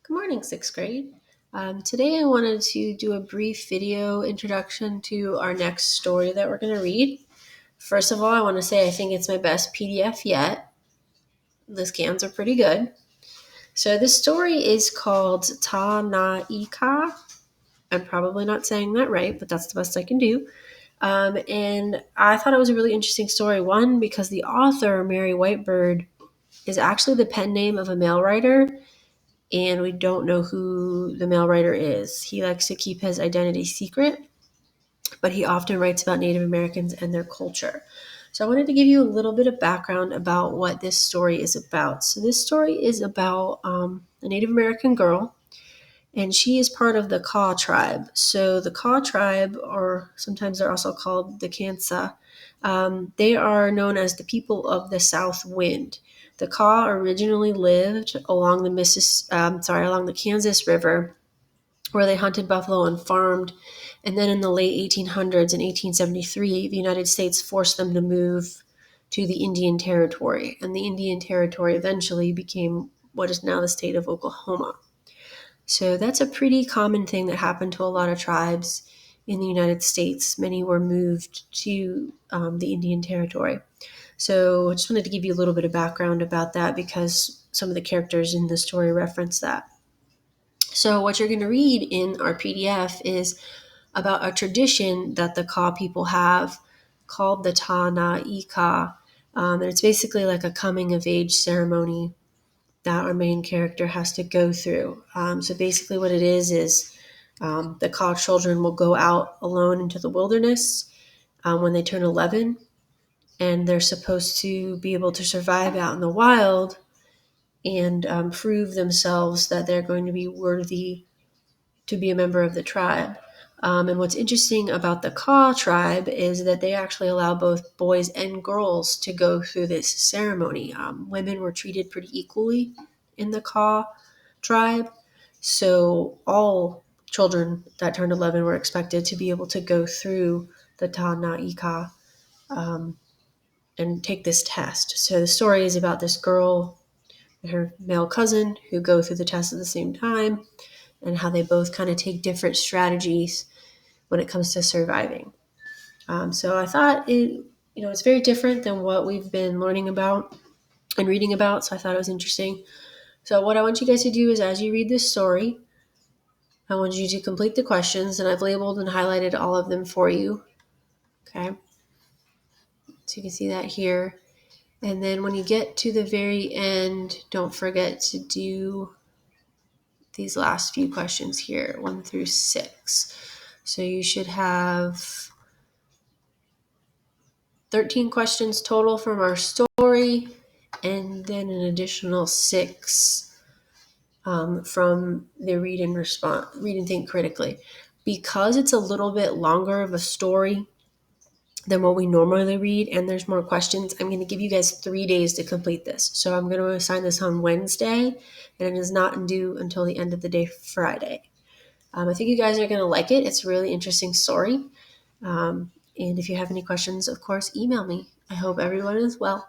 Good morning, sixth grade. Today I wanted to do a brief video introduction to our next story that we're going to read. First of all, I want to say I think it's my best PDF yet. The scans are pretty good. So this story is called Ta Na Ika. I'm probably not saying that right, but that's the best I can do. And I thought it was a really interesting story. One, because the author, Mary Whitebird, is actually the pen name of a male writer, and we don't know who the male writer is. He likes to keep his identity secret, but he often writes about Native Americans and their culture. So I wanted to give you a little bit of background about what this story is about. So this story is about a Native American girl, and she is part of the Kaw tribe. So the Kaw tribe, or sometimes they're also called the Kansa, they are known as the people of the South Wind. The Kaw originally lived along along the Kansas River, where they hunted buffalo and farmed. And then in the late 1800s, in 1873, the United States forced them to move to the Indian Territory, and the Indian Territory eventually became what is now the state of Oklahoma. So that's a pretty common thing that happened to a lot of tribes in the United States. Many were moved to the Indian Territory. So I just wanted to give you a little bit of background about that because some of the characters in the story reference that. So what you're going to read in our PDF is about a tradition that the Kaw people have called the Ta Na Ika. And it's basically like a coming of age ceremony that our main character has to go through. So basically what it is the Kaw children will go out alone into the wilderness when they turn 11, and they're supposed to be able to survive out in the wild and prove themselves that they're going to be worthy to be a member of the tribe. And what's interesting about the Kaw tribe is that they actually allow both boys and girls to go through this ceremony. Women were treated pretty equally in the Kaw tribe, so all children that turned 11 were expected to be able to go through the Ta Na Ika and take this test. So the story is about this girl and her male cousin who go through the test at the same time, and how they both kind of take different strategies when it comes to surviving. So I thought it's very different than what we've been learning about and reading about. So I thought it was interesting. So what I want you guys to do is, as you read this story, I want you to complete the questions, and I've labeled and highlighted all of them for you. Okay. So you can see that here. And then when you get to the very end, don't forget to do these last few questions here, 1 through 6. So you should have 13 questions total from our story, and then an additional 6 from the read and think critically. Because it's a little bit longer of a story than what we normally read, and there's more questions, I'm going to give you guys 3 days to complete this. So I'm going to assign this on Wednesday, and it is not due until the end of the day, Friday. I think you guys are going to like it. It's a really interesting story. And if you have any questions, of course, email me. I hope everyone is well.